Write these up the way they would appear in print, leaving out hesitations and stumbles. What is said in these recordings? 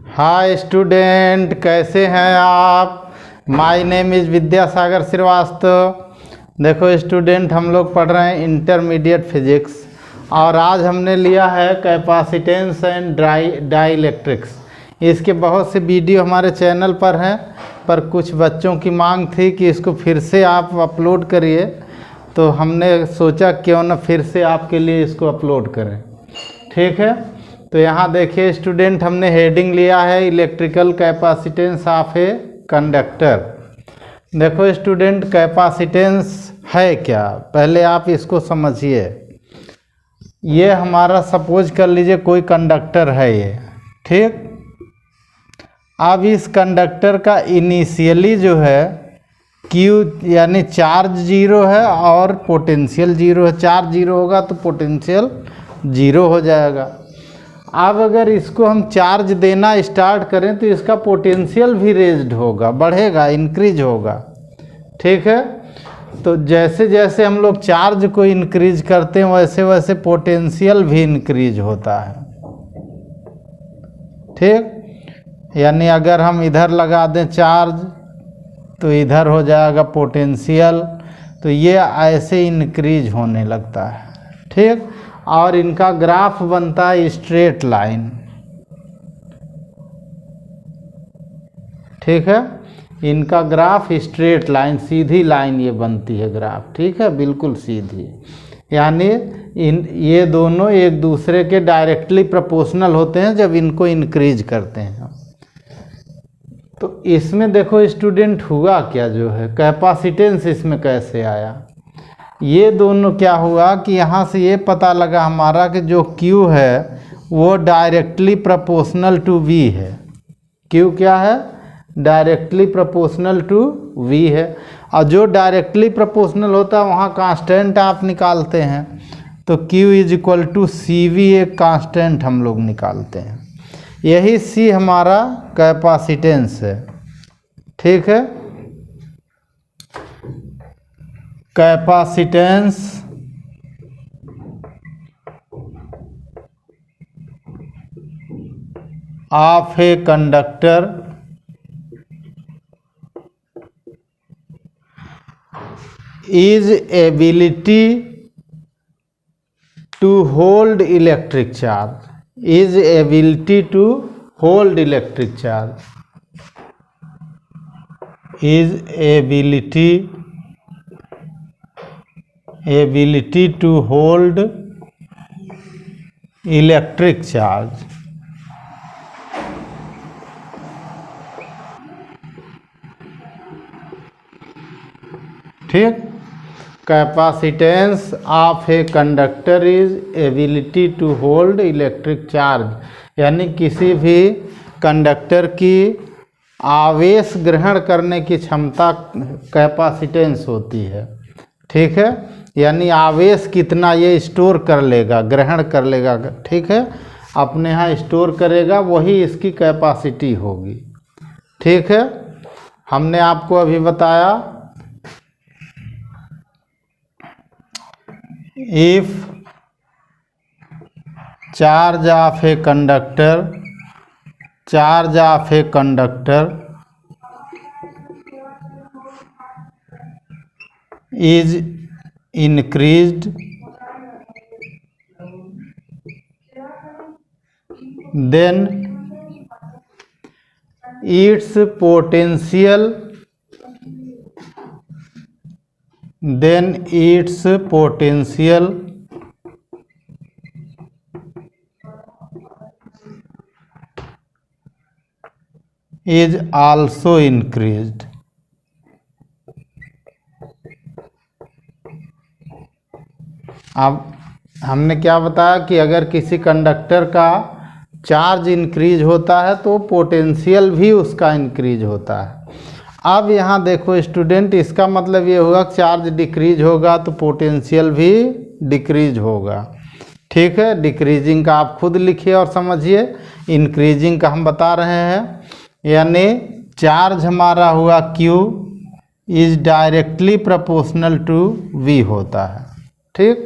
Hi student, कैसे हैं आप। My name is Vidyasagar Shrivastava. देखो स्टूडेंट, हम लोग पढ़ रहे हैं इंटरमीडिएट फिजिक्स और आज हमने लिया है कैपेसिटेंस एंड डाइलेक्ट्रिक्स। इसके बहुत से वीडियो हमारे चैनल पर हैं, पर कुछ बच्चों की मांग थी कि इसको फिर से आप अपलोड करिए, तो हमने सोचा क्यों न फिर से आपके लिए इसको अपलोड करें। ठीक है, तो यहाँ देखिए स्टूडेंट, हमने हेडिंग लिया है electrical capacitance of a conductor. देखो स्टूडेंट, कैपेसिटेंस है क्या, पहले आप इसको समझिए। ये हमारा सपोज कर लीजिए कोई कंडक्टर है ये, ठीक। अब इस कंडक्टर का इनिशियली जो है Q यानी चार्ज जीरो है और पोटेंशियल जीरो है। चार्ज जीरो होगा तो पोटेंशियल जीरो हो जाएगा। अब अगर इसको हम चार्ज देना स्टार्ट करें तो इसका पोटेंशियल भी रेज्ड होगा, बढ़ेगा, इंक्रीज होगा। ठीक है, तो जैसे जैसे हम लोग चार्ज को इंक्रीज करते हैं वैसे वैसे पोटेंशियल भी इंक्रीज होता है। ठीक, यानी अगर हम इधर लगा दें चार्ज तो इधर हो जाएगा पोटेंशियल, तो ये ऐसे इंक्रीज होने लगता है। ठीक, और इनका ग्राफ बनता है स्ट्रेट लाइन। ठीक है, इनका ग्राफ स्ट्रेट लाइन, सीधी लाइन ये बनती है ग्राफ। ठीक है, बिल्कुल सीधी, यानी ये दोनों एक दूसरे के डायरेक्टली प्रोपोर्शनल होते हैं जब इनको इंक्रीज करते हैं। तो इसमें देखो स्टूडेंट, हुआ क्या जो है कैपेसिटेंस इसमें कैसे आया। ये दोनों क्या हुआ कि यहाँ से ये पता लगा हमारा कि जो Q है वो डायरेक्टली प्रोपोर्शनल टू V है। Q क्या है, डायरेक्टली प्रोपोर्शनल टू V है। और जो डायरेक्टली प्रोपोर्शनल होता है वहाँ कांस्टेंट आप निकालते हैं, तो Q is equal to CV एक कांस्टेंट हम लोग निकालते हैं। यही C हमारा कैपेसिटेंस है। ठीक है, capacitance of a conductor is ability to hold electric charge, is ability to hold electric charge, is ability to hold electric charge। ठीक, capacitance of a conductor is ability to hold electric charge, यानी किसी भी conductor की आवेश ग्रहण करने की क्षमता कैपेसिटेंस होती है। ठीक है, यानी आवेश कितना ये स्टोर कर लेगा, ग्रहण कर लेगा। ठीक है, अपने यहाँ स्टोर करेगा, वही इसकी कैपेसिटी होगी। ठीक है, हमने आपको अभी बताया if charge of a conductor is increased, then its potential is also increased। अब हमने क्या बताया कि अगर किसी कंडक्टर का चार्ज इंक्रीज होता है तो पोटेंशियल भी उसका इंक्रीज होता है। अब यहाँ देखो स्टूडेंट, इसका मतलब ये होगा चार्ज डिक्रीज होगा तो पोटेंशियल भी डिक्रीज होगा। ठीक है, डिक्रीजिंग का आप खुद लिखिए और समझिए, इंक्रीजिंग का हम बता रहे हैं। यानी चार्ज हमारा हुआ Q is directly proportional to V होता है। ठीक,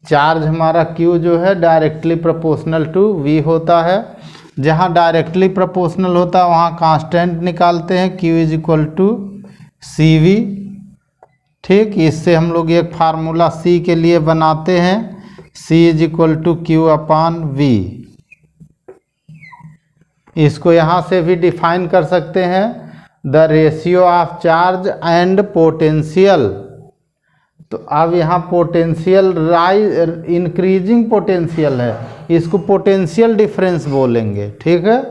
चार्ज हमारा Q जो है डायरेक्टली प्रोपोर्शनल टू V होता है। जहाँ डायरेक्टली प्रोपोर्शनल होता है वहाँ कांस्टेंट निकालते हैं, Q is equal to C V. ठीक, इससे हम लोग एक फार्मूला C के लिए बनाते हैं, C is equal to Q upon V. इसको यहाँ से भी डिफाइन कर सकते हैं, the ratio of charge and potential. तो अब यहाँ पोटेंशियल राइज इंक्रीजिंग पोटेंशियल है, इसको पोटेंशियल डिफरेंस बोलेंगे। ठीक है,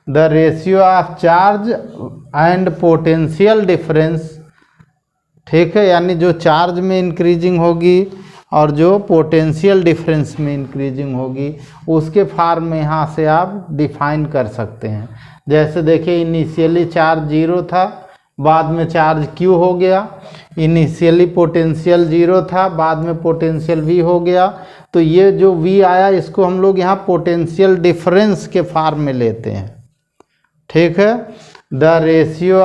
the ratio of charge and potential difference. ठीक है, यानी जो चार्ज में इंक्रीजिंग होगी और जो पोटेंशियल डिफरेंस में इंक्रीजिंग होगी, उसके फॉर्म में यहाँ से आप डिफाइन कर सकते हैं। जैसे देखिए, इनिशियली चार्ज 0 था, बाद में चार्ज Q हो गया। इनिशियली पोटेंशियल 0 था, बाद में पोटेंशियल V हो गया। तो ये जो V आया, इसको हम लोग यहाँ पोटेंशियल डिफरेंस के फॉर्म में लेते हैं। ठीक है, the ratio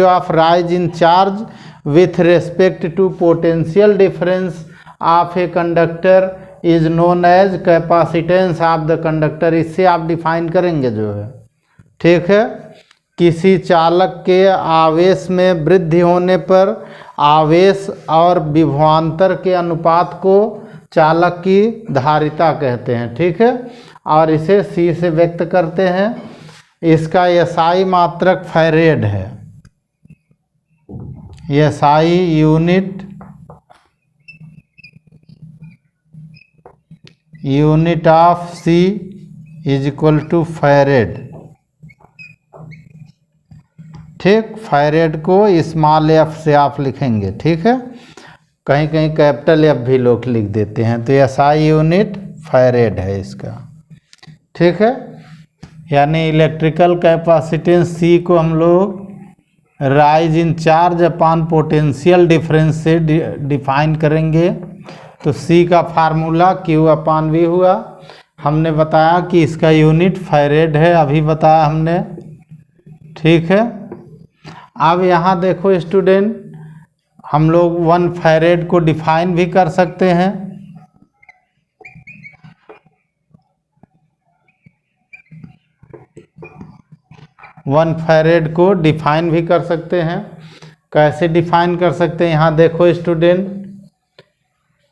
of rise in charge with respect to potential difference of a conductor is known as capacitance of the conductor। इससे आप डिफाइन करेंगे जो है। ठीक है, किसी चालक के आवेश में वृद्धि होने पर आवेश और विभवांतर के अनुपात को चालक की धारिता कहते हैं। ठीक है, और इसे C से व्यक्त करते हैं। इसका SI मात्रक फैरेड है। SI unit of C is equal to farad. ठीक, फैरेड को स्मॉल f से आप लिखेंगे। ठीक है, कहीं कहीं कैपिटल F भी लोग लिख देते हैं। तो SI यूनिट फैरेड है इसका। ठीक है, यानी इलेक्ट्रिकल कैपेसिटेंस C को हम लोग rise in charge upon potential difference से डिफाइन करेंगे। तो C का फार्मूला Q अपान V हुआ। हमने बताया कि इसका यूनिट फैरेड है, अभी बताया हमने। ठीक है, अब यहाँ देखो स्टूडेंट, हम लोग 1 फैरेड को डिफाइन भी कर सकते हैं। 1 फैरेड को डिफाइन भी कर सकते हैं। कैसे डिफाइन कर सकते हैं, यहाँ देखो student,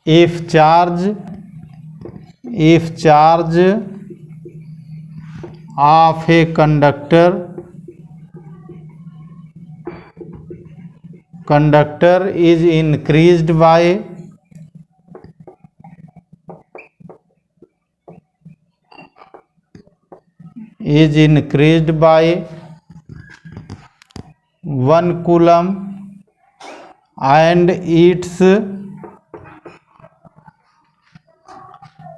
if charge of a conductor is increased by one coulomb and its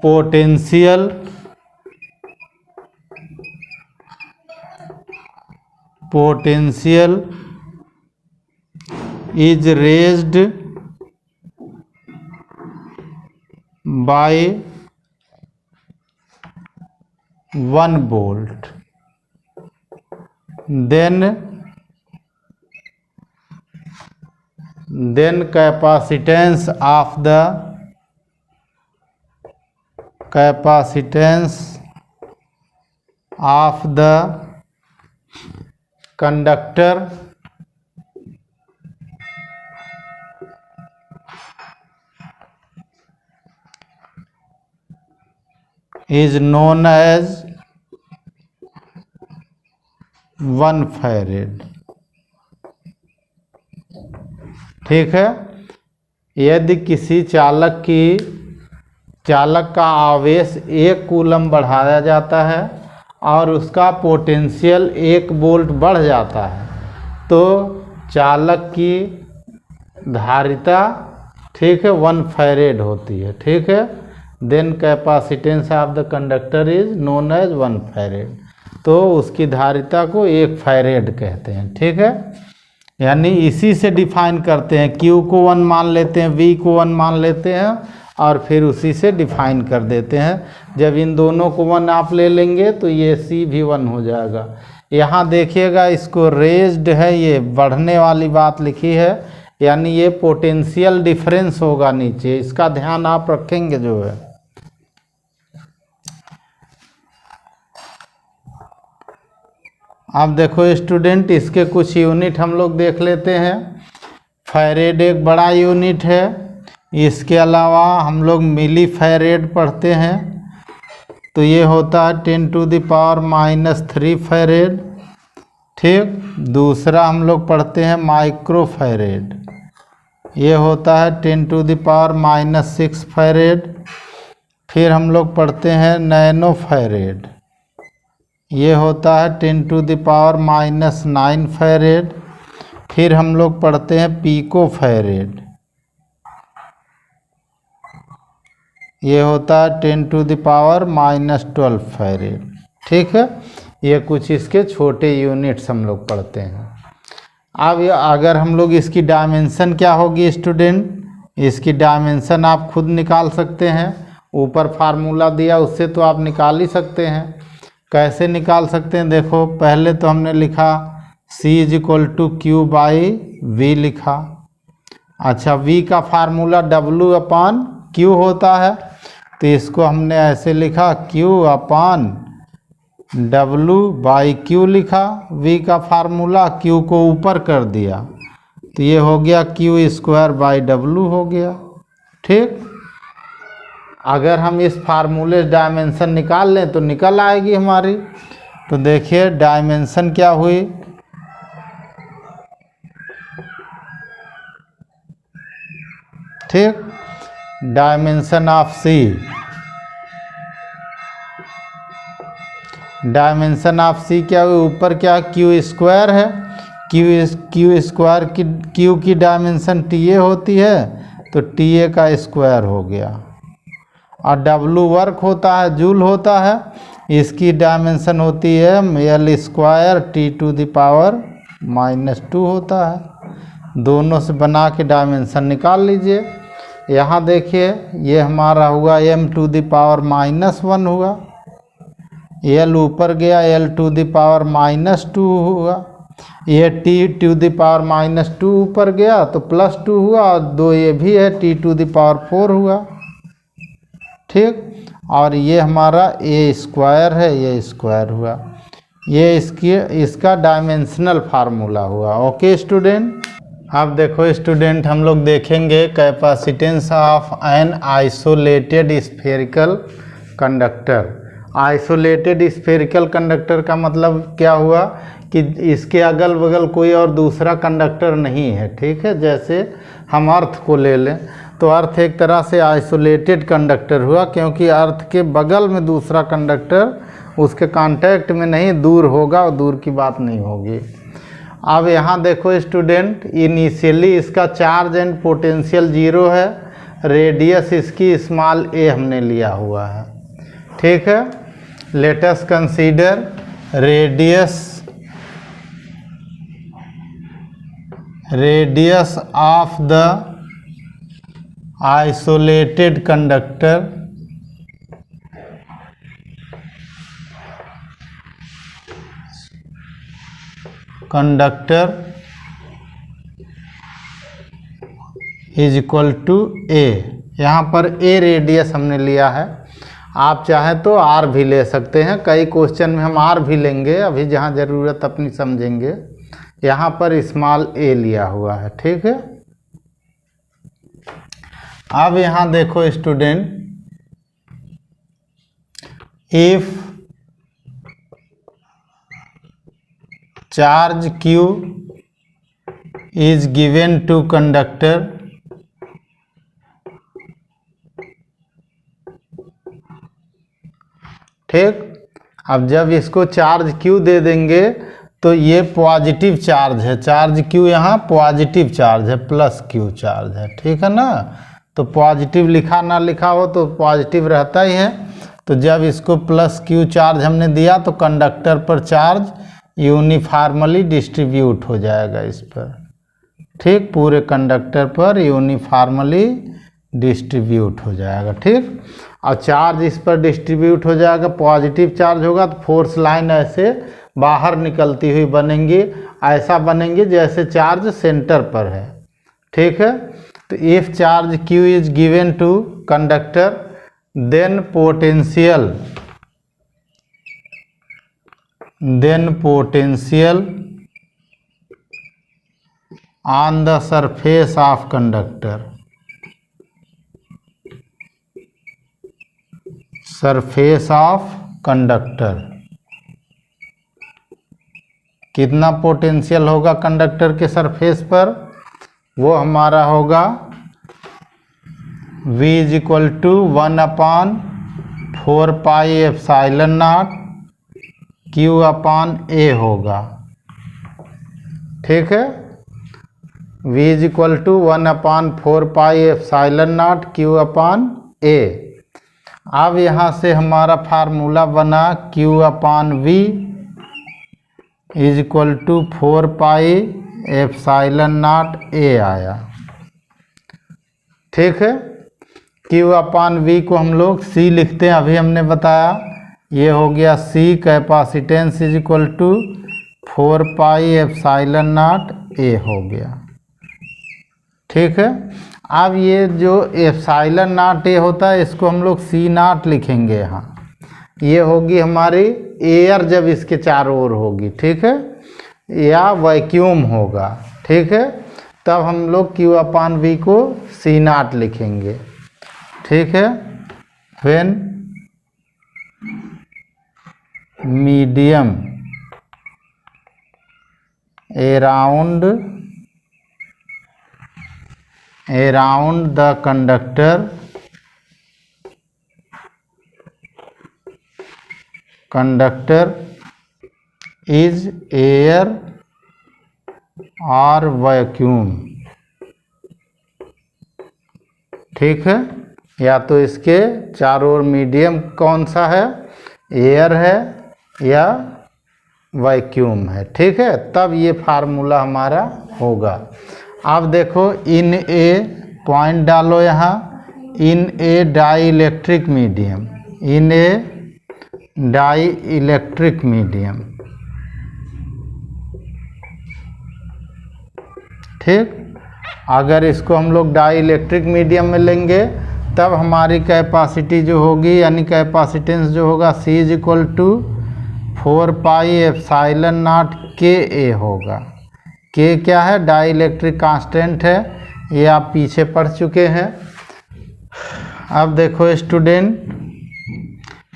potential is raised by 1 volt, then capacitance of the conductor is known as 1 farad. ठीक है, यदि किसी चालक का आवेश 1 कूलम बढ़ाया जाता है और उसका पोटेंशियल 1 वोल्ट बढ़ जाता है, तो चालक की धारिता, ठीक है, 1 फैरेड होती है। ठीक है, then capacitance of the conductor is known as 1 farad. तो उसकी धारिता को 1 फैरेड कहते हैं। ठीक है, यानी इसी से डिफाइन करते हैं। Q को 1 मान लेते हैं, V को 1 मान लेते हैं और फिर उसी से डिफाइन कर देते हैं। जब इन दोनों को 1 आप ले लेंगे तो ये C भी 1 हो जाएगा। यहाँ देखिएगा, इसको रेज्ड है, ये बढ़ने वाली बात लिखी है, यानी ये पोटेंशियल डिफरेंस होगा नीचे, इसका ध्यान आप रखेंगे जो है। अब देखो स्टूडेंट, इसके कुछ यूनिट हम लोग देख लेते हैं। फैरेड एक बड़ा यूनिट है। इसके अलावा हम लोग मिली फैरेड पढ़ते हैं, तो ये होता है 10⁻³ फैरेड। ठीक, दूसरा हम लोग पढ़ते हैं माइक्रो फैरेड, ये होता है 10⁻⁻6 फैरेड। फिर हम लोग पढ़ते हैं नैनो फैरेड, ये होता है 10⁻⁹ फैरेड। फिर हम लोग पढ़ते हैं पीको फैरेड, ये होता है 10⁻⁻12 फैरेड। ठीक है, ये कुछ इसके छोटे यूनिट्स हम लोग पढ़ते हैं। अब अगर हम लोग इसकी डायमेंशन क्या होगी स्टूडेंट, इसकी डायमेंशन आप खुद निकाल सकते हैं। ऊपर फार्मूला दिया उससे तो आप निकाल ही सकते हैं। कैसे निकाल सकते हैं, देखो पहले तो हमने लिखा C = Q/V लिखा। अच्छा, V का फार्मूला W/Q होता है, तो इसको हमने ऐसे लिखा Q/W/Q लिखा। V का फार्मूला, Q को ऊपर कर दिया, तो ये हो गया Q²/W हो गया। ठीक, अगर हम इस फार्मूले डायमेंशन निकाल लें तो निकल आएगी हमारी। तो देखिए डायमेंशन क्या हुई, ठीक, dimension of C, dimension of C क्या हुई, ऊपर क्या Q² है, Q की डायमेंशन TA होती है, तो TA का स्क्वायर हो गया। और W वर्क होता है, जूल होता है, इसकी डायमेंशन होती है L² T⁻⁻² होता है। दोनों से बना के डायमेंशन निकाल लीजिए। यहाँ देखिए ये हमारा हुआ M⁻⁻1 हुआ, L ऊपर गया L⁻⁻2 हुआ, ये T⁻⁻2 ऊपर गया तो +2 हुआ, और 2 ये भी है T⁴ हुआ। ठीक, और ये हमारा A² है, ये स्क्वायर हुआ। ये इसका डायमेंशनल फार्मूला हुआ। ओके स्टूडेंट, अब देखो स्टूडेंट, हम लोग देखेंगे capacitance of an isolated spherical conductor. Isolated spherical conductor का मतलब क्या हुआ कि इसके अगल बगल कोई और दूसरा कंडक्टर नहीं है। ठीक है, जैसे हम अर्थ को ले लें तो अर्थ एक तरह से आइसोलेटेड कंडक्टर हुआ, क्योंकि अर्थ के बगल में दूसरा कंडक्टर उसके कांटेक्ट में नहीं, दूर होगा और दूर की बात नहीं होगी। अब यहाँ देखो स्टूडेंट, इनिशियली इसका चार्ज एंड पोटेंशियल 0 है, रेडियस इसकी स्मॉल a हमने लिया हुआ है। ठीक है, let us consider radius of the isolated conductor is equal to A। यहाँ पर A रेडियस हमने लिया है, आप चाहें तो R भी ले सकते हैं। कई क्वेश्चन में हम R भी लेंगे, अभी जहाँ ज़रूरत अपनी समझेंगे। यहाँ पर स्मॉल a लिया हुआ है। ठीक है, अब यहाँ देखो student, if charge Q is given to conductor ठीक, अब जब इसको चार्ज Q दे देंगे तो ये पॉजिटिव चार्ज है, चार्ज Q यहाँ पॉजिटिव चार्ज है, +Q चार्ज है। ठीक है ना, तो पॉजिटिव लिखा ना लिखा हो तो पॉजिटिव रहता ही है। तो जब इसको +Q चार्ज हमने दिया तो कंडक्टर पर चार्ज यूनिफॉर्मली डिस्ट्रीब्यूट हो जाएगा इस पर। ठीक, पूरे कंडक्टर पर यूनिफॉर्मली डिस्ट्रीब्यूट हो जाएगा। ठीक, और चार्ज इस पर डिस्ट्रीब्यूट हो जाएगा, पॉजिटिव चार्ज होगा तो फोर्स लाइन ऐसे बाहर निकलती हुई बनेंगी, ऐसा बनेंगी जैसे चार्ज सेंटर पर है। ठीक है, तो if charge Q is given to conductor then then potential on the surface of conductor, surface of conductor, कितना पोटेंशियल होगा कंडक्टर के सरफेस पर, वो हमारा होगा V is equal to 1/4 pi epsilon naught Q upon A होगा। ठीक है, V is equal to 1/4 pi epsilon naught Q upon A। अब यहाँ से हमारा फार्मूला बना Q upon V is equal to 4 pi epsilon naught A आया। ठीक है, Q अपान V को हम लोग C लिखते हैं, अभी हमने बताया। ये हो गया C capacitance is equal to 4 pi epsilon naught A हो गया। ठीक है, अब ये जो एप्सिलॉन नॉट A होता है इसको हम लोग C नॉट लिखेंगे यहाँ। ये होगी हमारी एयर जब इसके चारों ओर होगी, ठीक है, या वैक्यूम होगा। ठीक है, तब हम लोग Q अपान V को C नॉट लिखेंगे। ठीक है, when medium around the conductor is air और वैक्यूम। ठीक है, या तो इसके चारों ओर मीडियम कौन सा है, एयर है या वैक्यूम है। ठीक है, तब ये फार्मूला हमारा होगा। अब देखो इन ए पॉइंट डालो यहाँ, इन ए डाई इलेक्ट्रिक मीडियम, इन ए डाई इलेक्ट्रिक मीडियम। ठीक, अगर इसको हम लोग डाई इलेक्ट्रिक मीडियम में लेंगे तब हमारी कैपेसिटी जो होगी यानी कैपेसिटेंस जो होगा C is equal to 4 pi epsilon naught KA होगा। K क्या है, डाई इलेक्ट्रिक कांस्टेंट है, ये आप पीछे पढ़ चुके हैं। अब देखो स्टूडेंट,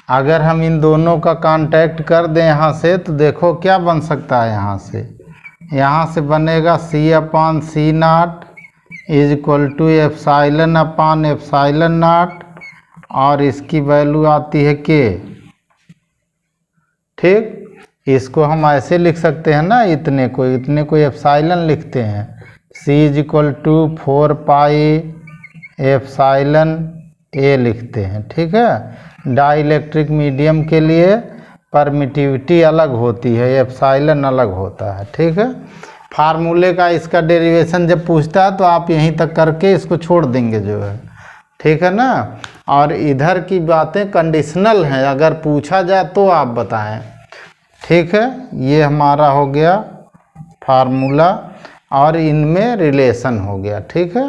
अगर हम इन दोनों का कांटेक्ट कर दें यहाँ से तो देखो क्या बन सकता है। यहाँ से बनेगा C upon C naught is equal to epsilon upon epsilon naught, और इसकी वैल्यू आती है K। ठीक, इसको हम ऐसे लिख सकते हैं ना, इतने को एप्सिलॉन लिखते हैं। C is equal to 4 pi epsilon A लिखते हैं। ठीक है, डाई इलेक्ट्रिक मीडियम के लिए परमिटिविटी अलग होती है, एप्सिलॉन अलग होता है। ठीक है, फार्मूले का इसका डेरिवेशन जब पूछता है तो आप यहीं तक करके इसको छोड़ देंगे जो है। ठीक है ना, और इधर की बातें कंडीशनल हैं, अगर पूछा जाए तो आप बताएं। ठीक है, ये हमारा हो गया फार्मूला और इनमें रिलेशन हो गया। ठीक है,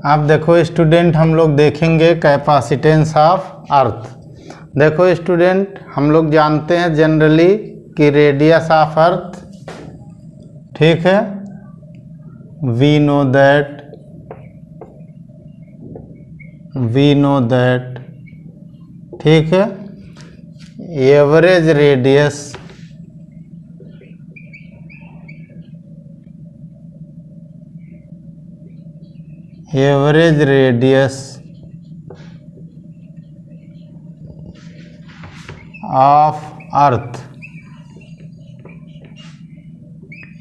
अब देखो स्टूडेंट, हम लोग देखेंगे कैपेसिटेंस ऑफ अर्थ। देखो स्टूडेंट, हम लोग जानते हैं जनरली कि रेडियस ऑफ अर्थ, ठीक है, वी नो दैट, ठीक है, average radius of earth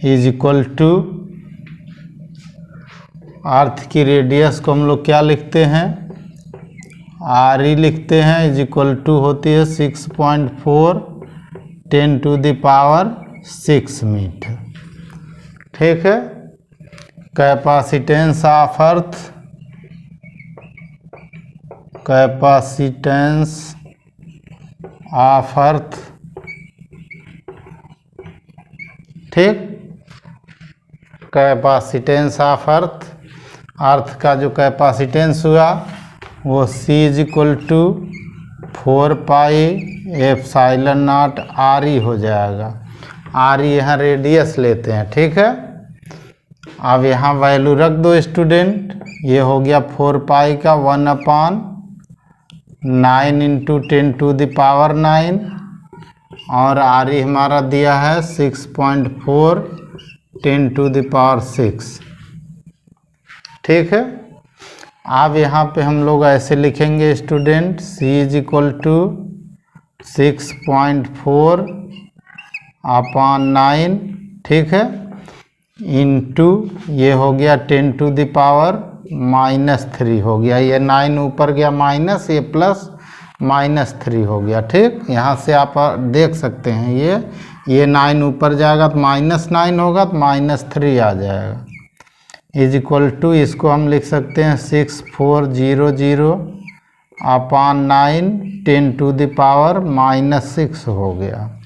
is equal to, earth की रेडियस को हम लोग क्या लिखते हैं, RE लिखते हैं, इज इक्वल टू होती है 6.4 10⁶ मीटर। ठीक है, कैपेसिटेंस ऑफ अर्थ, ठीक, कैपेसिटेंस ऑफ अर्थ का जो कैपेसिटेंस हुआ वो C is equal to 4 pi epsilon naught RE हो जाएगा। आर यहाँ रेडियस लेते हैं, ठीक है। अब यहाँ वैल्यू रख दो स्टूडेंट, ये हो गया 4 पाई का 1/9 इंटू 10⁹ और आर हमारा दिया है 6.4 10⁶, ठीक है। अब यहाँ पे हम लोग ऐसे लिखेंगे student, C is equal to 6.4/9, ठीक है, इंटू ये हो गया 10⁻³ हो गया, ये 9 ऊपर गया माइनस, ये प्लस -3 हो गया, ठीक। यहाँ से आप देख सकते हैं ये 9 ऊपर जाएगा तो -9 होगा तो -3 आ जाएगा, इज इक्वल टू इसको हम लिख सकते हैं 6400/9 10⁻⁻6 हो गया।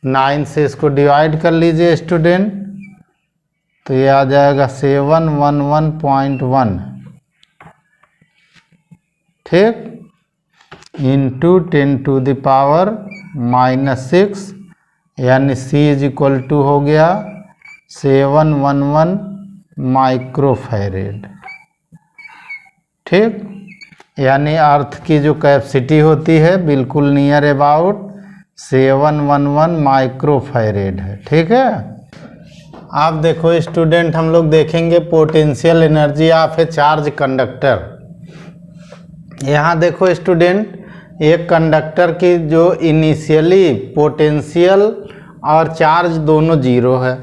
9 से इसको डिवाइड कर लीजिए स्टूडेंट, तो ये आ जाएगा 711.1, ठीक, इंटू 10⁻⁻6 यानी C इज इक्वल टू हो गया 711 माइक्रोफैरेड, ठीक। यानी अर्थ की जो कैपेसिटी होती है बिल्कुल नियर अबाउट 711 माइक्रोफैरेड है, ठीक है। आप देखो स्टूडेंट, हम लोग देखेंगे potential energy of A charge conductor. यहाँ देखो स्टूडेंट, एक कंडक्टर की जो इनिशियली पोटेंशियल और चार्ज दोनों 0 है,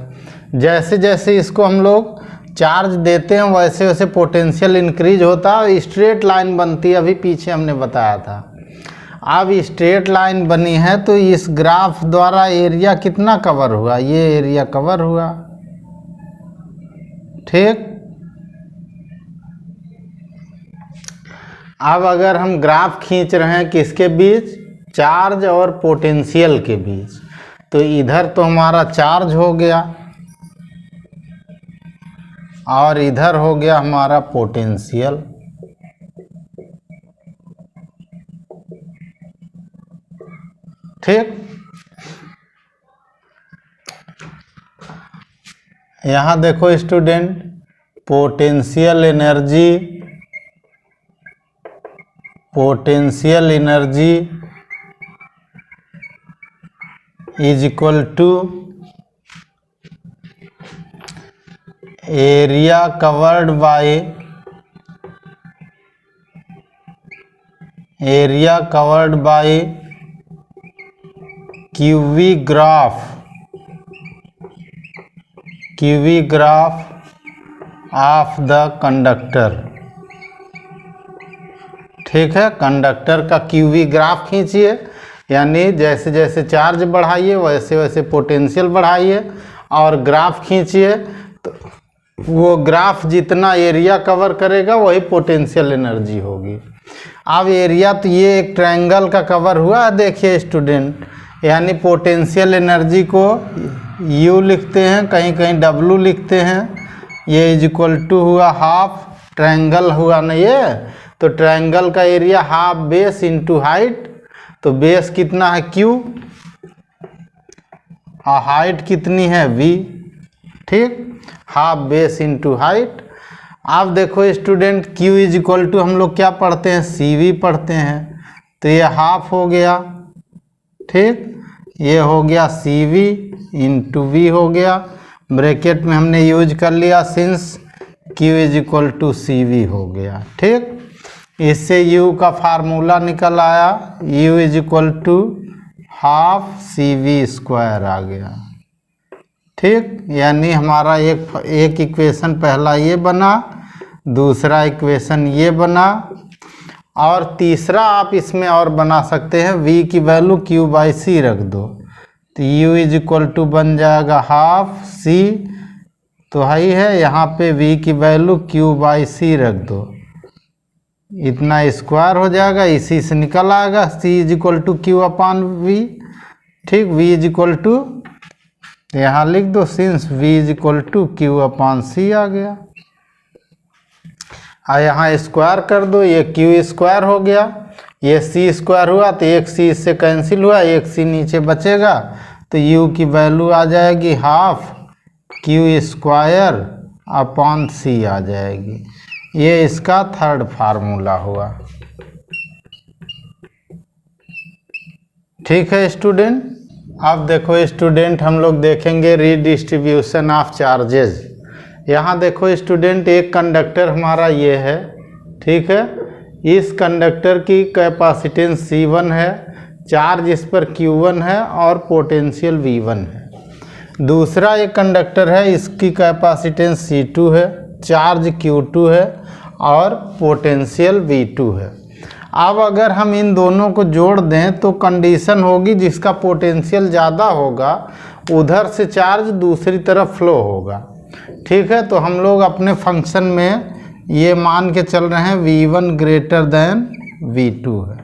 जैसे जैसे इसको हम लोग चार्ज देते हैं वैसे वैसे पोटेंशियल इंक्रीज होता है, स्ट्रेट लाइन बनती है, अभी पीछे हमने बताया था। अब स्ट्रेट लाइन बनी है तो इस ग्राफ द्वारा एरिया कितना कवर हुआ, ये एरिया कवर हुआ, ठीक। अब अगर हम ग्राफ खींच रहे हैं किसके बीच, चार्ज और पोटेंशियल के बीच, तो इधर तो हमारा चार्ज हो गया और इधर हो गया हमारा पोटेंशियल, ठीक। यहाँ देखो student, potential energy is equal to area covered by QV graph of the conductor, ठीक है। कंडक्टर का क्यूवी ग्राफ खींचिए, यानी जैसे जैसे चार्ज बढ़ाइए वैसे वैसे पोटेंशियल बढ़ाइए, और ग्राफ खींचिए तो वो ग्राफ जितना एरिया कवर करेगा वही पोटेंशियल एनर्जी होगी। अब एरिया तो ये एक ट्रायंगल का कवर हुआ, देखिए स्टूडेंट, यानी पोटेंशियल एनर्जी को U लिखते हैं, कहीं कहीं W लिखते हैं, ये इज इक्वल टू हुआ हाफ, ट्रायंगल हुआ ना ये, तो ट्रायंगल का area half base into height, तो बेस कितना है Q और हाइट कितनी है V, ठीक, हाफ बेस इंटू हाइट। आप देखो student, Q is equal to हम लोग क्या पढ़ते हैं, CV पढ़ते हैं, तो ये हाफ हो गया, ठीक, ये हो गया CV इंटू V हो गया, ब्रैकेट में हमने यूज कर लिया since Q is equal to CV हो गया, ठीक। इससे U का फार्मूला निकल आया, U is equal to half CV² आ गया, ठीक। यानी हमारा एक इक्वेशन पहला ये बना, दूसरा इक्वेशन ये बना, और तीसरा आप इसमें और बना सकते हैं, V की वैल्यू Q/C रख दो, तो U इज इक्वल टू बन जाएगा हाफ C, तो है यहाँ पे V की वैल्यू Q/C रख दो, इतना स्क्वायर हो जाएगा, इसी से निकल आएगा C is equal to Q/V, ठीक। V इज इक्वल टू यहाँ लिख दो, since V is equal to Q/C आ गया, और यहाँ स्क्वायर कर दो, ये Q² हो गया, ये C² हुआ, तो एक C इससे कैंसिल हुआ, एक C नीचे बचेगा, तो u की वैल्यू आ जाएगी हाफ क्यू स्क्वायर अपॉन सी आ जाएगी। ये इसका थर्ड फार्मूला हुआ। ठीक है स्टूडेंट। अब देखो स्टूडेंट, हम लोग देखेंगे रीडिस्ट्रीब्यूशन ऑफ चार्जेस। यहाँ देखो स्टूडेंट, एक कंडक्टर हमारा ये है, ठीक है। इस कंडक्टर की कैपेसिटेंस C1 है, चार्ज इस पर Q1 है और पोटेंशियल V1 है। दूसरा एक कंडक्टर है, इसकी कैपेसिटेंस C2 है, चार्ज Q2 है और पोटेंशियल V2 है। अब अगर हम इन दोनों को जोड़ दें तो कंडीशन होगी जिसका पोटेंशियल ज़्यादा होगा उधर से चार्ज दूसरी तरफ फ्लो होगा। ठीक है, तो हम लोग अपने फंक्शन में ये मान के चल रहे हैं V1 ग्रेटर देन V2 है।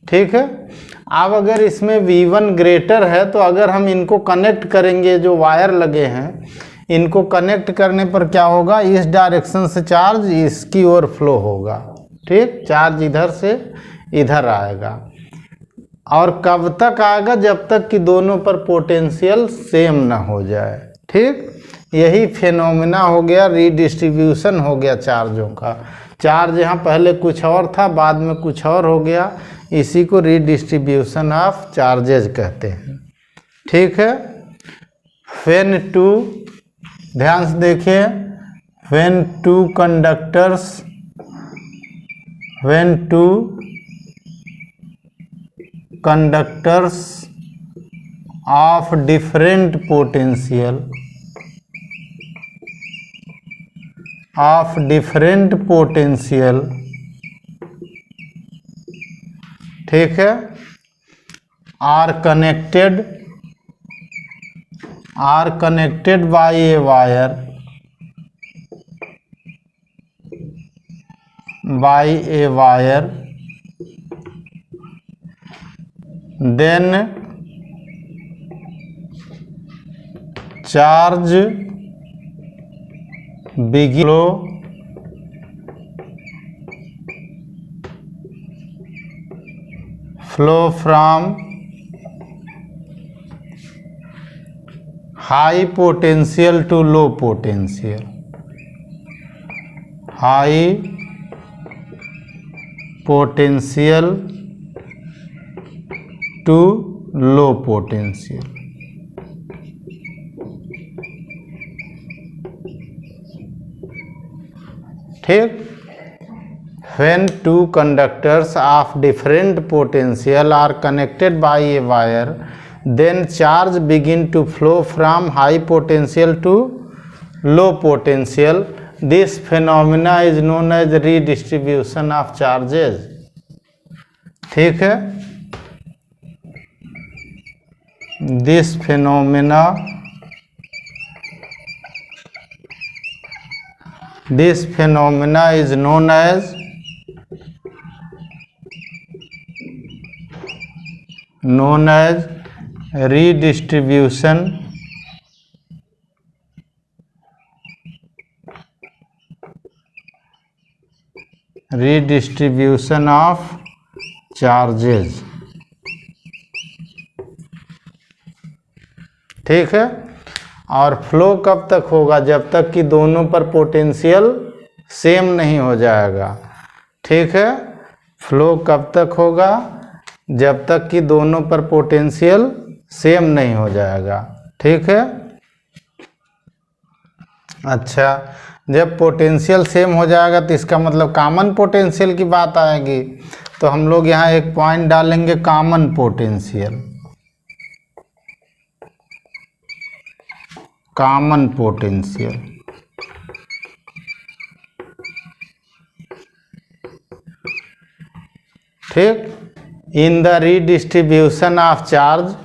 ठीक है, अब अगर इसमें V1 ग्रेटर है तो अगर हम इनको कनेक्ट करेंगे, जो वायर लगे हैं इनको कनेक्ट करने पर क्या होगा, इस डायरेक्शन से चार्ज इसकी ओर फ्लो होगा। ठीक, चार्ज इधर से इधर आएगा और कब तक आएगा, जब तक कि दोनों पर पोटेंशियल सेम ना हो जाए। ठीक, यही फेनोमेना हो गया, रीडिस्ट्रीब्यूशन हो गया चार्जों का। चार्ज यहाँ पहले कुछ और था, बाद में कुछ और हो गया, इसी को रीडिस्ट्रीब्यूशन ऑफ चार्जेस कहते हैं। ठीक है, व्हेन टू, ध्यान से देखिए, when two conductors, when two conductors of different potential ठीक है, are connected by a wire then charge begin flow from high potential to low potential, high potential to low potential। ठीक, when two conductors of different potential are connected by a wire then charge begin to flow from high potential to low potential। This phenomena is known as redistribution of charges। ठीक है, this phenomena is known as redistribution of charges। ठीक है, और flow कब तक होगा, जब तक कि दोनों पर पोटेंशियल सेम नहीं हो जाएगा। ठीक है, फ्लो कब तक होगा, जब तक कि दोनों पर पोटेंशियल सेम नहीं हो जाएगा। ठीक है, अच्छा, जब पोटेंशियल सेम हो जाएगा तो इसका मतलब कॉमन पोटेंशियल की बात आएगी। तो हम लोग यहाँ एक पॉइंट डालेंगे, कॉमन पोटेंशियल, कॉमन पोटेंशियल। ठीक, in the redistribution of charge,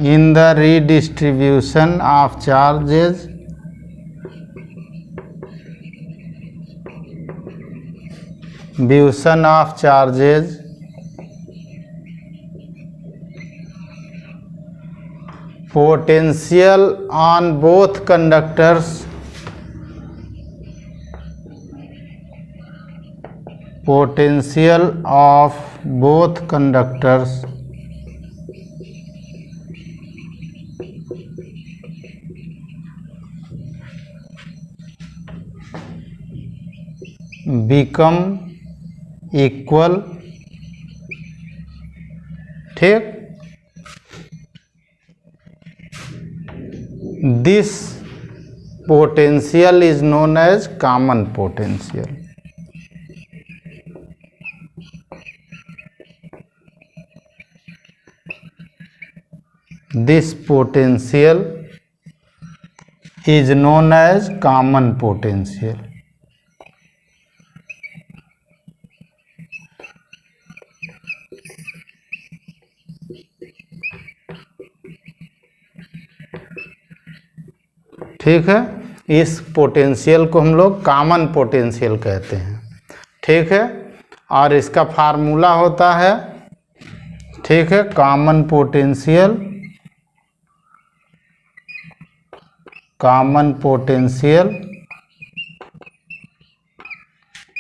in the redistribution of charges potential on both conductors potential of both conductors become equal। ठीक, this potential is known as common potential। This potential is known as common potential। ठीक है, इस potential को हम लोग common potential कहते हैं। ठीक है, और इसका फार्मूला होता है, ठीक है, common potential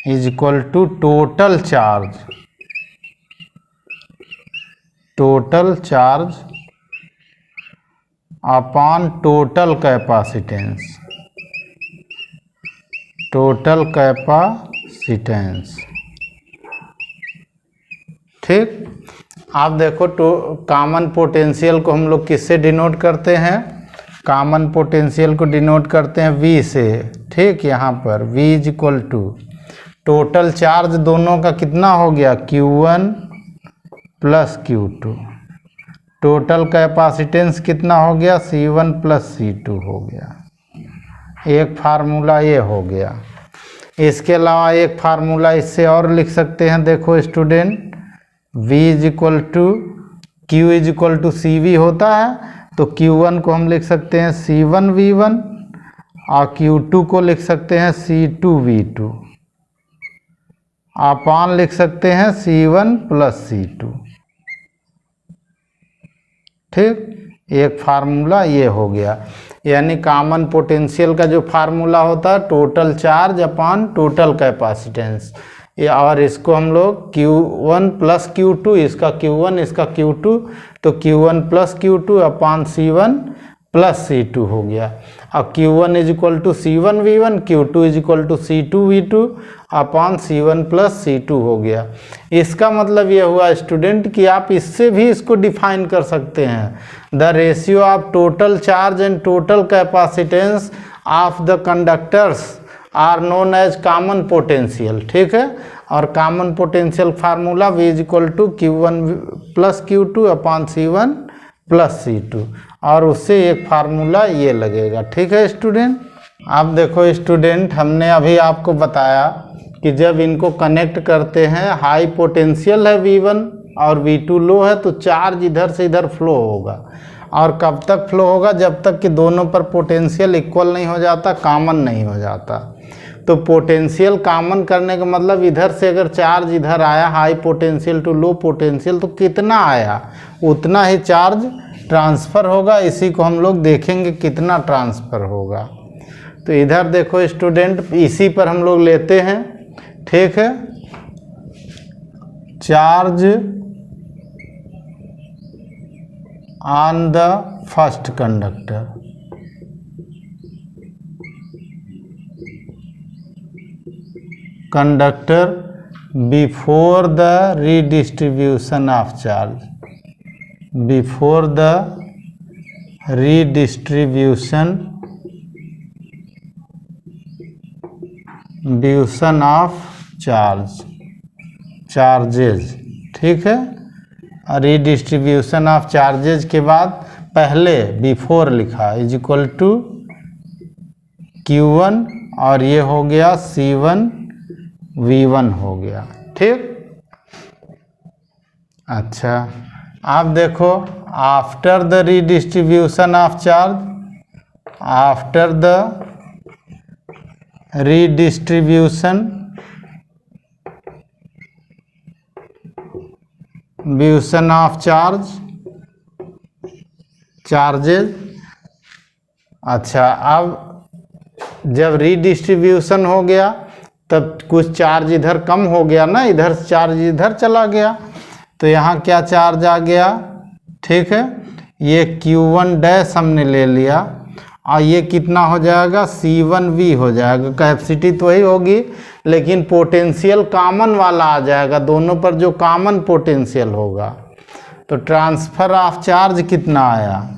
is equal to total charge upon total capacitance. ठीक, आप देखो कॉमन पोटेंशियल को हम लोग किससे डिनोट करते हैं? कॉमन पोटेंशियल को डिनोट करते हैं V से। ठीक, यहाँ पर V is equal to total charge दोनों का कितना हो गया, Q1 plus Q2। Total capacitance कितना हो गया, C1 प्लस C2 हो गया। एक फार्मूला ये हो गया। इसके अलावा एक फार्मूला इससे और लिख सकते हैं। देखो student, V is equal to Q is equal to CV होता है, तो Q1 को हम लिख सकते हैं C1V1 और Q2 को लिख सकते हैं C2V2, अपान लिख सकते हैं C1 प्लस C2। ठीक, एक फार्मूला ये हो गया। यानी कॉमन पोटेंशियल का जो फार्मूला होता है total charge upon total capacitance, और इसको हम लोग Q1 प्लस Q2, इसका Q1 इसका Q2, तो Q1 plus Q2 upon C1 plus C2 हो गया। अब Q1 is equal to C1V1, Q2 is equal to C2V2 upon C1 plus C2 हो गया। इसका मतलब ये हुआ स्टूडेंट कि आप इससे भी इसको डिफाइन कर सकते हैं, the ratio of total charge and total capacitance of the conductors are known as common potential. ठीक है, और common potential formula V is equal to Q1 plus Q2 upon C1 plus C2, और उससे एक formula ये लगेगा। ठीक है स्टूडेंट, आप देखो स्टूडेंट, हमने अभी आपको बताया कि जब इनको कनेक्ट करते हैं, हाई पोटेंशियल है V1 और V2 लो है, तो चार्ज इधर से इधर फ्लो होगा। और कब तक फ्लो होगा? जब तक कि दोनों पर पोटेंशियल इक्वल नहीं हो जाता, कॉमन नहीं हो जाता। तो पोटेंशियल कॉमन करने का मतलब इधर से अगर चार्ज इधर आया, high potential to low potential, तो कितना आया उतना ही चार्ज ट्रांसफ़र होगा। इसी को हम लोग देखेंगे कितना ट्रांसफ़र होगा। तो इधर देखो स्टूडेंट, इसी पर हम लोग लेते हैं। ठीक है, charge on the first conductor, before the redistribution of charge, before the redistribution of charges. ठीक है, रीडिस्ट्रीब्यूशन ऑफ चार्जेज के बाद पहले बिफोर लिखा इज इक्वल टू Q1, और ये हो गया C1V1 हो गया। ठीक, अच्छा आप देखो, after the redistribution of charge, after the redistribution of charges. अच्छा, अब जब रीडिस्ट्रीब्यूशन हो गया तब कुछ चार्ज इधर कम हो गया ना, इधर चार्ज इधर चला गया, तो यहाँ क्या चार्ज आ गया, ठीक है। ये Q1 डैश हमने ले लिया और ये कितना हो जाएगा, C1V हो जाएगा। कैपेसिटी तो वही होगी लेकिन पोटेंशियल कॉमन वाला आ जाएगा, दोनों पर जो कॉमन पोटेंशियल होगा। तो ट्रांसफर ऑफ चार्ज कितना आया,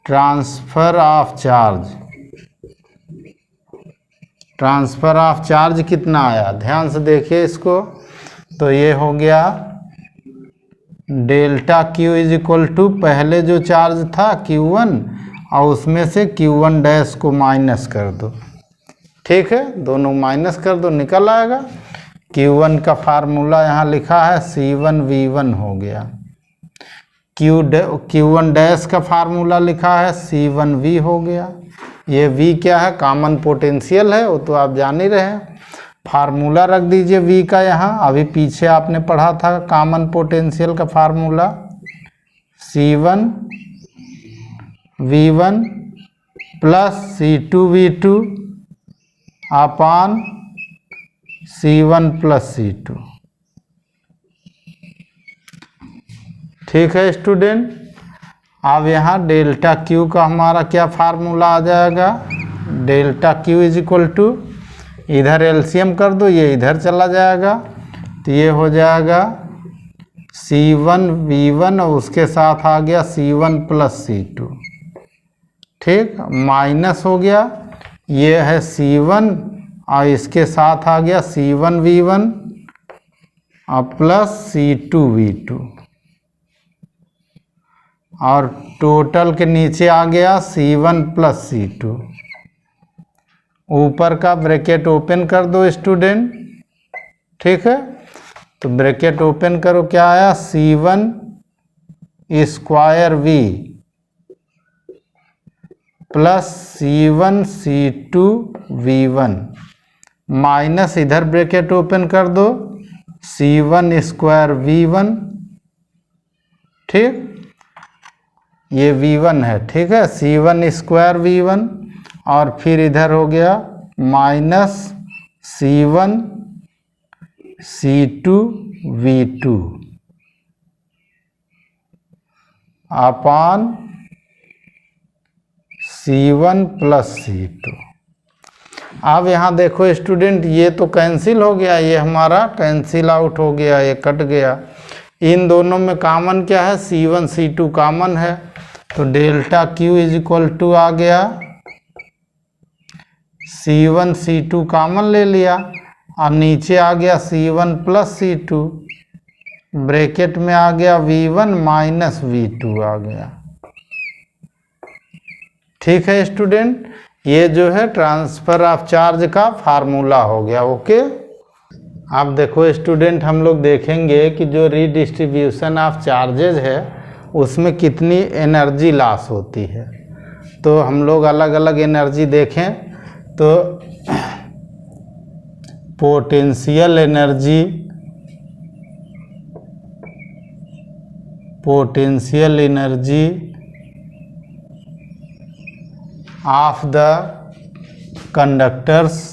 ट्रांसफर ऑफ चार्ज कितना आया, ध्यान से देखिए इसको। तो ये हो गया delta Q is equal to पहले जो चार्ज था Q1 और उसमें से Q1 डैश को माइनस कर दो, ठीक है, दोनों माइनस कर दो, निकल आएगा। Q1 का फार्मूला यहाँ लिखा है C1V1 हो गया। Q1 डैश का फार्मूला लिखा है C1V हो गया। ये V क्या है, कॉमन पोटेंशियल है, वो तो आप जान ही रहे हैं। फार्मूला रख दीजिए V का यहाँ, अभी पीछे आपने पढ़ा था कॉमन पोटेंशियल का फार्मूला, C1V1 प्लस C2V2 अपान C1 प्लस C2, ठीक है स्टूडेंट। अब यहाँ डेल्टा Q का हमारा क्या फार्मूला आ जाएगा, delta Q is equal to, इधर एलसीएम कर दो, ये इधर चला जाएगा, तो ये हो जाएगा C1V1 और उसके साथ आ गया C1 प्लस C2, ठीक, माइनस हो गया, ये है C1 और इसके साथ आ गया C1V1 और प्लस C2V2 और टोटल के नीचे आ गया C1 प्लस C2। ऊपर का ब्रैकेट ओपन कर दो स्टूडेंट, ठीक है। तो ब्रैकेट ओपन करो, क्या आया, C1 square V plus C1 C2 V1 minus इधर ब्रैकेट ओपन कर दो C1 स्क्वायर V1, ठीक, ये V1 है, ठीक है, C1 स्क्वायर V1 और फिर इधर हो गया माइनस C1 C2 V2 अपान C1 प्लस C2। अब यहाँ देखो स्टूडेंट, ये तो कैंसिल हो गया, ये हमारा कैंसिल आउट हो गया, ये कट गया। इन दोनों में कॉमन क्या है, C1 C2 कॉमन है, तो delta Q is equal to आ गया C1 C2 कॉमन ले लिया और नीचे आ गया C1 प्लस C2, ब्रैकेट में आ गया V1 माइनस V2 आ गया, ठीक है स्टूडेंट। ये जो है ट्रांसफर ऑफ चार्ज का फार्मूला हो गया, ओके। अब देखो स्टूडेंट, हम लोग देखेंगे कि जो रीडिस्ट्रीब्यूशन ऑफ चार्जेज है उसमें कितनी एनर्जी लॉस होती है। तो हम लोग अलग अलग एनर्जी देखें, तो potential energy of the conductors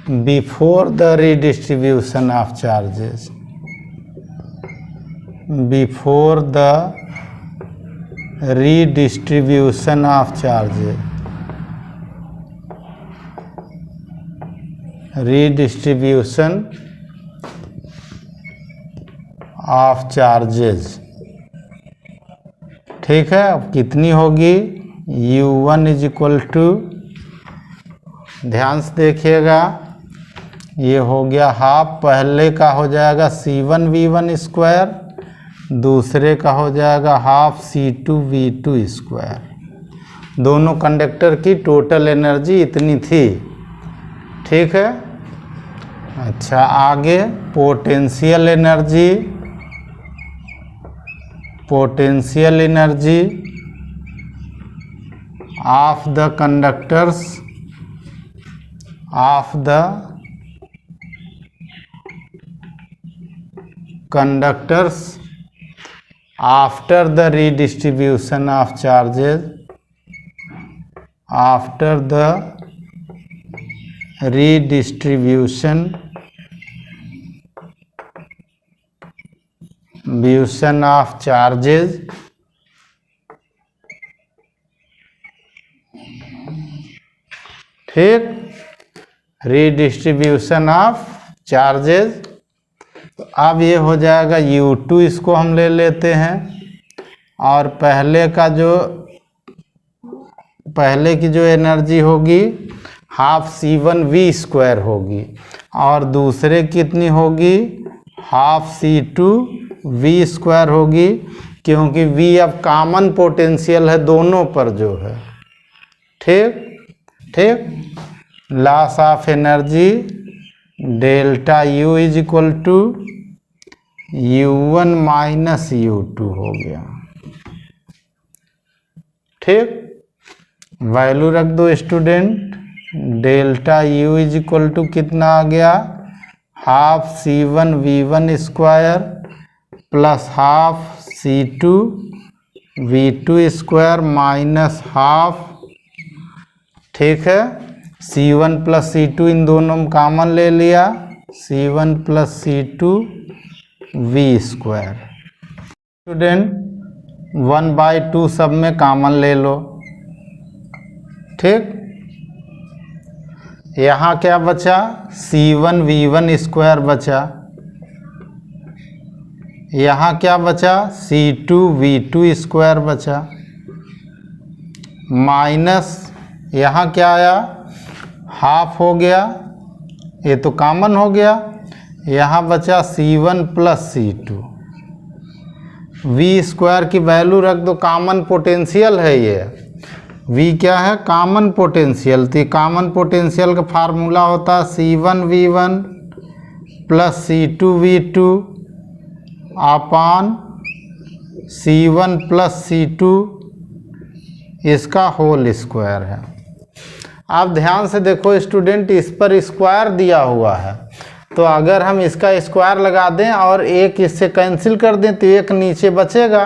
before the redistribution of charges, before the redistribution of charges, redistribution of charges, ठीक है। अब कितनी होगी, U1 इज इक्वल टू, ध्यान से देखिएगा, ये हो गया हाफ, पहले का हो जाएगा C1V1 स्क्वायर, दूसरे का हो जाएगा हाफ C2V2 स्क्वायर। दोनों कंडक्टर की टोटल एनर्जी इतनी थी, ठीक है। अच्छा, आगे potential energy of the conductors after the redistribution of charges, after the redistribution of charges, ठीक, redistribution of charges। तो अब ये हो जाएगा U2, इसको हम ले लेते हैं, और पहले की जो एनर्जी होगी हाफ C1V² होगी, और दूसरे कितनी होगी, हाफ C2V² होगी, क्योंकि V अब कॉमन पोटेंशियल है दोनों पर जो है। ठीक ठीक, loss of energy delta U is equal to U1 minus U2 हो गया। ठीक, वैल्यू रख दो student, delta U is equal to कितना आ गया, half C1V1² plus half C2V2² minus half, ठीक है, C1 प्लस C2 इन दोनों में कॉमन ले लिया, C1 प्लस C2V²। स्टूडेंट 1/2 सब में कॉमन ले लो। ठीक, यहाँ क्या बचा, C1V1² बचा, यहाँ क्या बचा, C2V2² बचा, माइनस यहाँ क्या आया, हाफ हो गया, ये तो कॉमन हो गया, यहाँ बचा C1 प्लस C2। V² की वैल्यू रख दो, कॉमन पोटेंशियल है ये, V क्या है, कॉमन पोटेंशियल। तो कॉमन पोटेंशियल का फार्मूला होता है C1V1 प्लस C2V2 अपान C1 प्लस C2 इसका होल स्क्वायर है। आप ध्यान से देखो स्टूडेंट, इस पर स्क्वायर दिया हुआ है, तो अगर हम इसका स्क्वायर लगा दें और एक इससे कैंसिल कर दें तो एक नीचे बचेगा,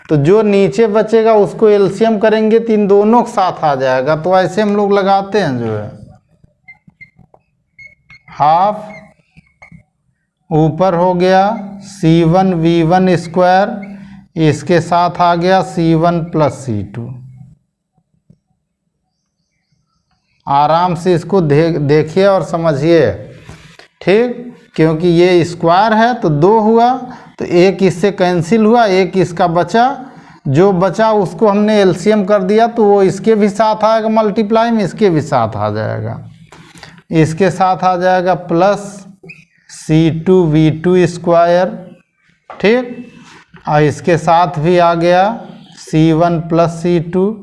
तो जो नीचे बचेगा उसको एलसीएम करेंगे तो इन दोनों के साथ आ जाएगा। तो ऐसे हम लोग लगाते हैं, जो है हाफ ऊपर हो गया C1V1², इसके साथ आ गया C1 प्लस C2। आराम से इसको देखिए और समझिए, ठीक, क्योंकि ये स्क्वायर है तो 2 हुआ, तो एक इससे कैंसिल हुआ, एक इसका बचा, जो बचा उसको हमने एलसीएम कर दिया, तो वो इसके भी साथ आएगा मल्टीप्लाई में, इसके भी साथ आ जाएगा, इसके साथ आ जाएगा प्लस C2V2², ठीक, और इसके साथ भी आ गया C1 प्लस C2,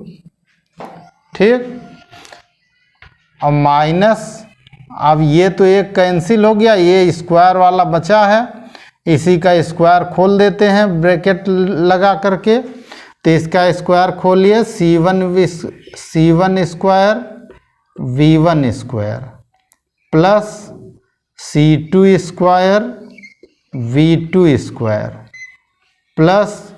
ठीक, और माइनस, अब ये तो एक कैंसिल हो गया, ये स्क्वायर वाला बचा है, इसी का स्क्वायर खोल देते हैं ब्रैकेट लगा करके, तो इसका स्क्वायर खोलिए C1² V1² plus C2² V2² plus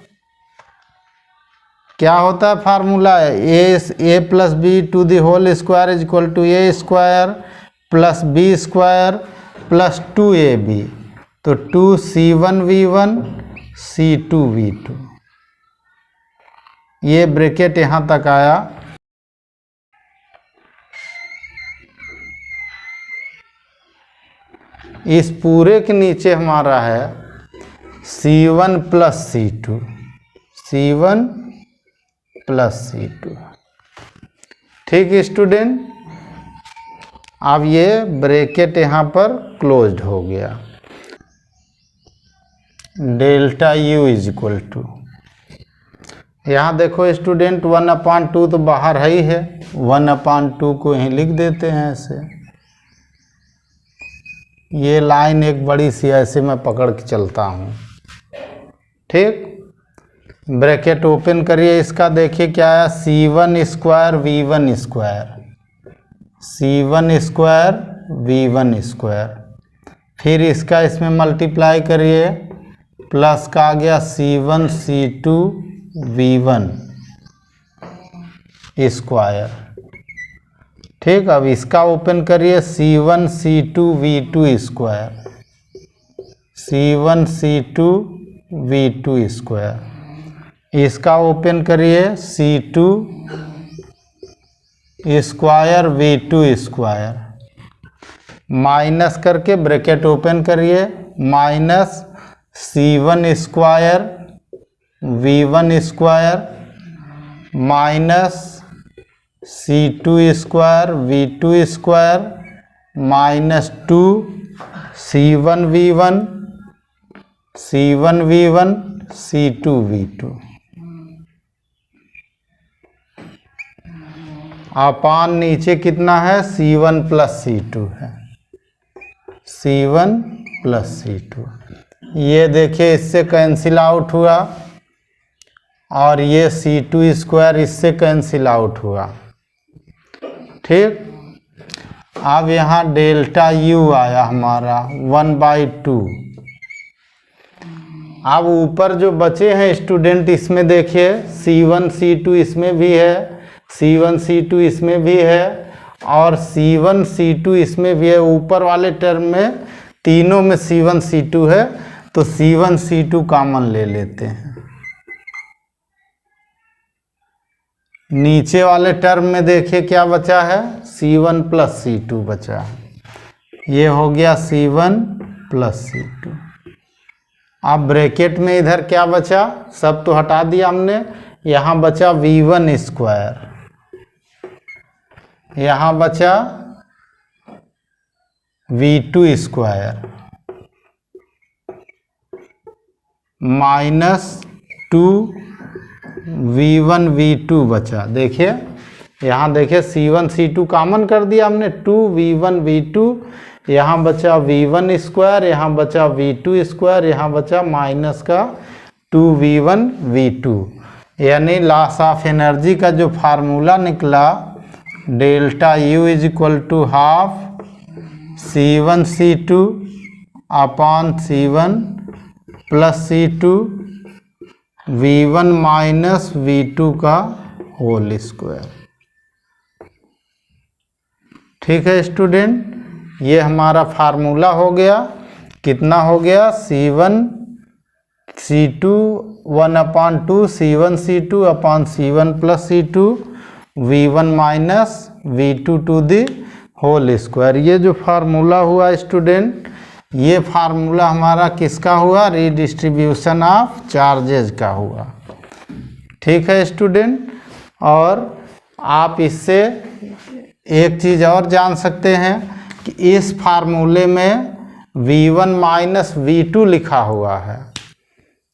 क्या होता है फार्मूला है, a plus B to the whole square is equal to A² plus B² plus 2AB, तो 2C1V1 C2V2, ये ब्रैकेट यहाँ तक आया। इस पूरे के नीचे हमारा है C1 plus C2, C1 plus C2। ठीक स्टूडेंट, अब ये ब्रैकेट यहाँ पर क्लोज्ड हो गया। Delta U is equal to, यहाँ देखो स्टूडेंट 1/2 तो बाहर है ही है, 1/2 को यहीं लिख देते हैं ऐसे। ये लाइन एक बड़ी सी ऐसे मैं पकड़ के चलता हूँ, ठीक, ब्रैकेट ओपन करिए, इसका देखिए क्या है, C1² V1², C1² V1², फिर इसका इसमें मल्टीप्लाई करिए प्लस का आ गया C1C2V1 स्क्वायर। ठीक, अब इसका ओपन करिए C1C2V2 स्क्वायर, C1C2V2 स्क्वायर। इसका ओपन करिए C2 square V2 square, minus करके ब्रैकेट ओपन करिए, minus C1 square V1 square minus C2 square V2 square minus 2 C1V1 C2V2 अपान नीचे कितना है C1 प्लस C2 है, C1 प्लस C2। ये देखिए इससे कैंसिल आउट हुआ और ये C2 स्क्वायर इससे कैंसिल आउट हुआ। ठीक, अब यहाँ डेल्टा U आया हमारा 1/2। अब ऊपर जो बचे हैं स्टूडेंट इसमें देखिए C1 C2 इसमें भी है, C1 C2 इसमें भी है और C1 C2 इसमें भी है। ऊपर वाले टर्म में तीनों में C1 C2 है तो C1 C2 कॉमन ले लेते हैं। नीचे वाले टर्म में देखिए क्या बचा है, C1 प्लस C2 बचा है। ये हो गया C1 प्लस C2। अब ब्रैकेट में इधर क्या बचा, सब तो हटा दिया हमने, यहाँ बचा V1 स्क्वायर, यहाँ बचा V2 square minus 2 V1 V2 बचा। देखिए यहाँ देखिए C1 C2 कॉमन कर दिया हमने, 2 V1 V2, यहाँ बचा V1 स्क्वायर, यहाँ बचा V2 स्क्वायर, यहाँ बचा माइनस का 2 V1 V2। यानी लॉस ऑफ एनर्जी का जो फार्मूला निकला delta U is equal to half C1 C2 upon C1 plus C2 V1 minus V2 का होल स्क्वायर। ठीक है स्टूडेंट, ये हमारा फार्मूला हो गया। कितना हो गया, C1 C2 1/2 C1 C2 upon C1 plus C2 V1 minus V2 to the whole square. ये जो फार्मूला हुआ स्टूडेंट, ये फार्मूला हमारा किसका हुआ, रीडिस्ट्रीब्यूशन ऑफ चार्जेज का हुआ। ठीक है स्टूडेंट, और आप इससे एक चीज़ और जान सकते हैं कि इस फार्मूले में V1 माइनस V2 लिखा हुआ है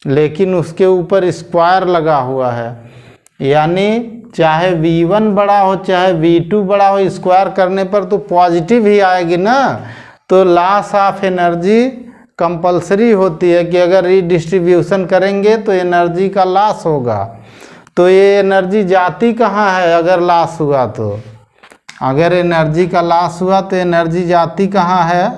लेकिन उसके ऊपर स्क्वायर लगा हुआ है, यानी चाहे V1 बड़ा हो चाहे V2 बड़ा हो, स्क्वायर करने पर तो पॉजिटिव ही आएगी ना। तो लॉस ऑफ एनर्जी कंपलसरी होती है कि अगर रीडिस्ट्रीब्यूशन करेंगे तो एनर्जी का लॉस होगा। तो ये एनर्जी जाती कहाँ है अगर लॉस हुआ तो, अगर एनर्जी का लॉस हुआ तो एनर्जी जाती कहाँ है,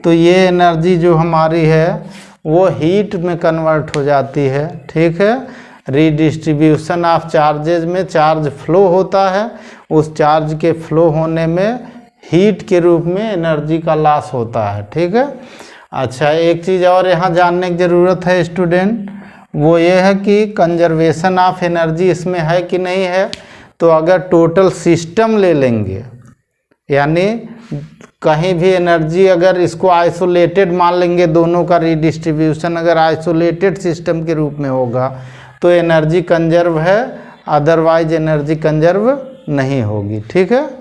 तो ये एनर्जी जो हमारी है वो हीट में कन्वर्ट हो जाती है। ठीक है, रीडिस्ट्रीब्यूशन ऑफ चार्जेज में चार्ज फ्लो होता है, उस चार्ज के फ्लो होने में हीट के रूप में एनर्जी का लॉस होता है। ठीक है, अच्छा एक चीज़ और यहाँ जानने की ज़रूरत है स्टूडेंट, वो ये है कि कंजर्वेशन ऑफ एनर्जी इसमें है कि नहीं है। तो अगर टोटल सिस्टम ले लेंगे, यानी कहीं भी एनर्जी अगर इसको आइसोलेटेड मान लेंगे, दोनों का रीडिस्ट्रीब्यूशन अगर आइसोलेटेड सिस्टम के रूप में होगा तो एनर्जी कंजर्व है, अदरवाइज एनर्जी कंजर्व नहीं होगी। ठीक है।